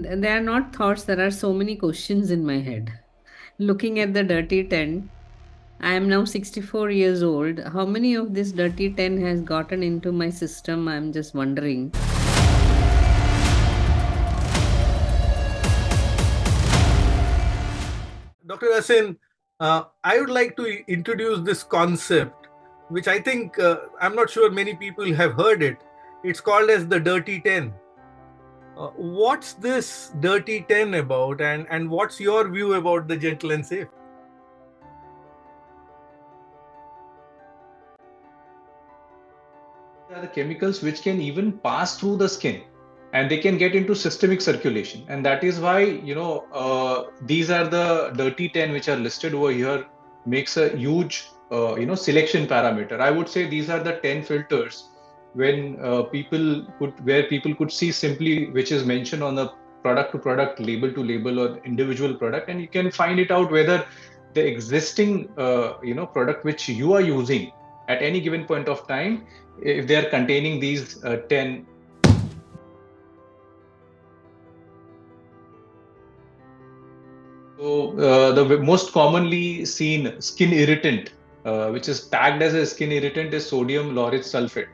And they are not thoughts, there are so many questions in my head. Looking at the dirty 10, I am now 64 years old. How many of this dirty 10 has gotten into my system? I'm just wondering. Dr. Asin, I would like to introduce this concept, which I think I'm not sure many people have heard it. It's called as the dirty 10. What's this dirty 10 about, and what's your view about the gentle and safe? Are the chemicals which can even pass through the skin and they can get into systemic circulation, and that is why these are the dirty 10 which are listed over here. Makes a huge selection parameter. I would say these are the 10 filters when people could see simply which is mentioned on the product to product, label to label, or individual product, and you can find it out whether the existing product which you are using at any given point of time, if they are containing these 10. So the most commonly seen skin irritant, which is tagged as a skin irritant, is sodium lauryl sulfate,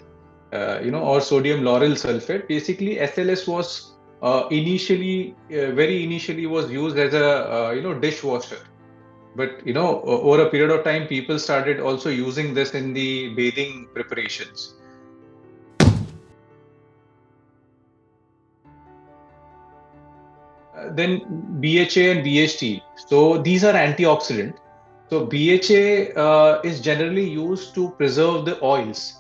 or sodium lauryl sulfate. Basically, SLS was very initially was used as a dishwasher. But over a period of time, people started also using this in the bathing preparations. Then BHA and BHT. So these are antioxidant. So BHA is generally used to preserve the oils,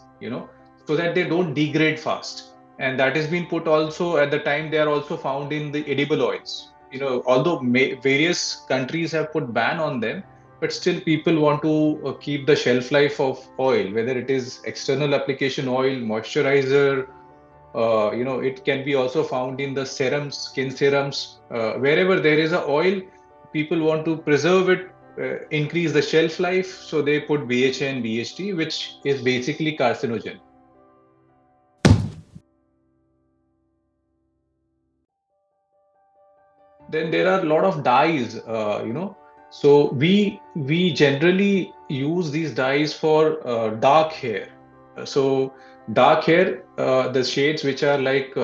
so that they don't degrade fast. And that has been put also at the time. They are also found in the edible oils. Although various countries have put ban on them, but still people want to keep the shelf life of oil, whether it is external application oil, moisturizer, it can be also found in the serums, skin serums, wherever there is a oil. People want to preserve it, increase the shelf life, so they put BHA and BHT, which is basically carcinogen. Then there are a lot of dyes, so we generally use these dyes for dark hair. So dark hair, the shades which are like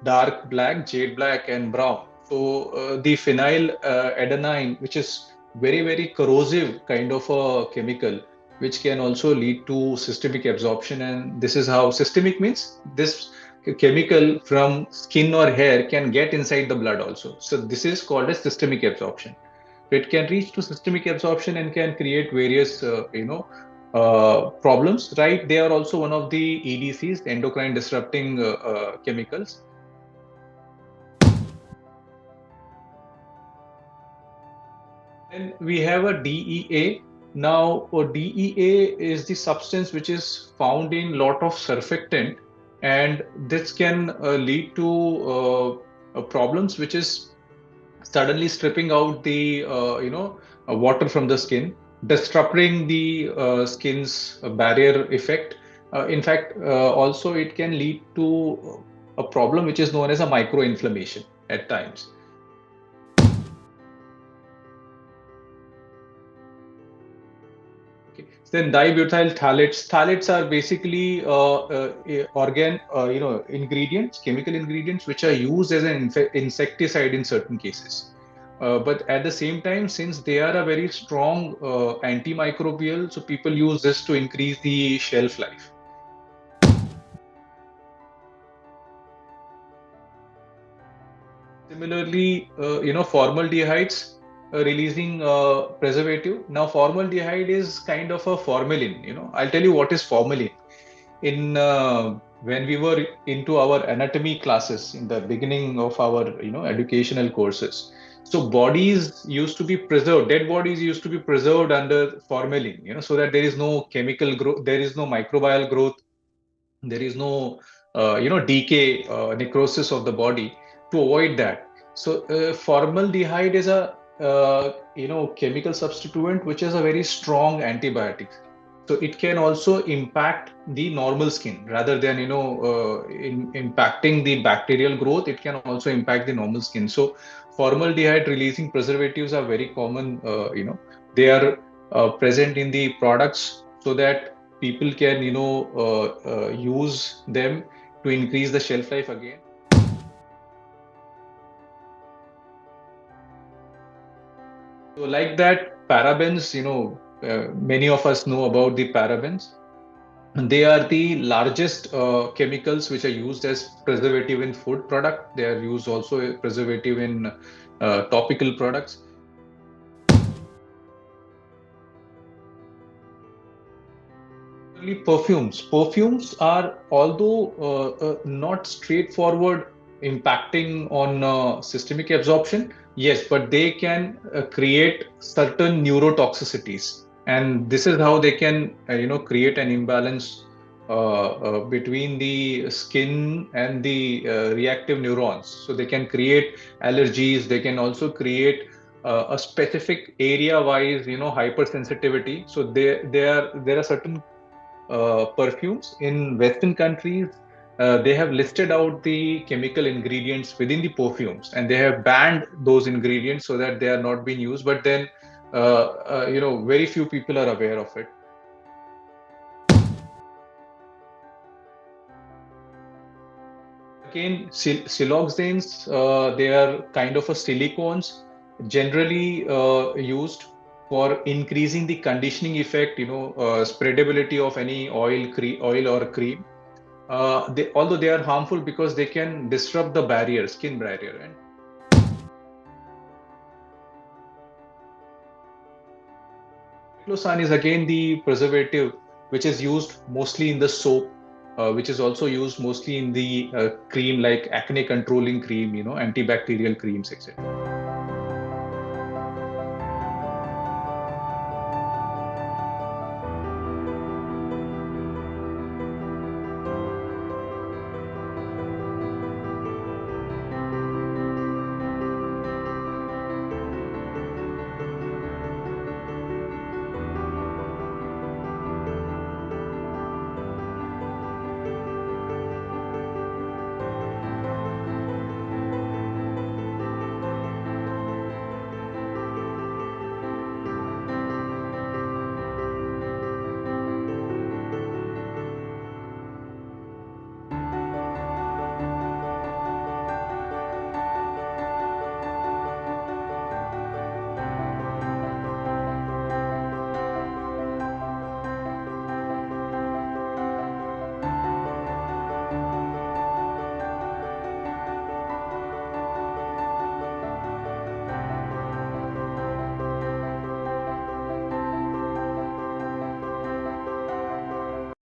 dark black, jade black, and brown. So the phenyl adenine, which is very corrosive kind of a chemical, which can also lead to systemic absorption. And this is how systemic means this chemical from skin or hair can get inside the blood also. So this is called as systemic absorption. It can reach to systemic absorption and can create various problems, right? They are also one of the EDCs, endocrine disrupting chemicals. Then we have a DEA. Now, DEA is the substance which is found in lot of surfactant, and this can lead to problems, which is suddenly stripping out the water from the skin, disrupting the skin's barrier effect. In fact, also it can lead to a problem which is known as a microinflammation at times. Okay. Then dibutyl phthalates. Phthalates are basically ingredients, chemical ingredients, which are used as an insecticide in certain cases. But at the same time, since they are a very strong antimicrobial, so people use this to increase the shelf life. Similarly, formaldehydes releasing preservative. Now, formaldehyde is kind of a formalin. I'll tell you what is formalin. In When we were into our anatomy classes in the beginning of our educational courses, so bodies used to be preserved. Dead bodies used to be preserved under formalin. So that there is no chemical growth, there is no microbial growth, there is no decay, necrosis of the body, to avoid that. So formaldehyde is a chemical substituent which is a very strong antibiotic. So it can also impact the normal skin rather than impacting the bacterial growth. It can also impact the normal skin. So formaldehyde releasing preservatives are very common. They are present in the products so that people can use them to increase the shelf life again. So like that, parabens, many of us know about the parabens. They are the largest chemicals which are used as preservative in food product. They are used also as preservative in topical products. Similarly, perfumes. Perfumes are, although not straightforward impacting on systemic absorption, yes, but they can create certain neurotoxicities, and this is how they can, create an imbalance between the skin and the reactive neurons. So they can create allergies. They can also create a specific area-wise, hypersensitivity. So there are certain perfumes in Western countries. They have listed out the chemical ingredients within the perfumes, and they have banned those ingredients so that they are not being used. But then, very few people are aware of it. Again, siloxanes, they are kind of a silicones, generally used for increasing the conditioning effect, spreadability of any oil or cream. Although they are harmful because they can disrupt the barrier, skin barrier. And triclosan is again the preservative, which is used mostly in the soap, which is also used mostly in the cream like acne controlling cream, antibacterial creams, etc.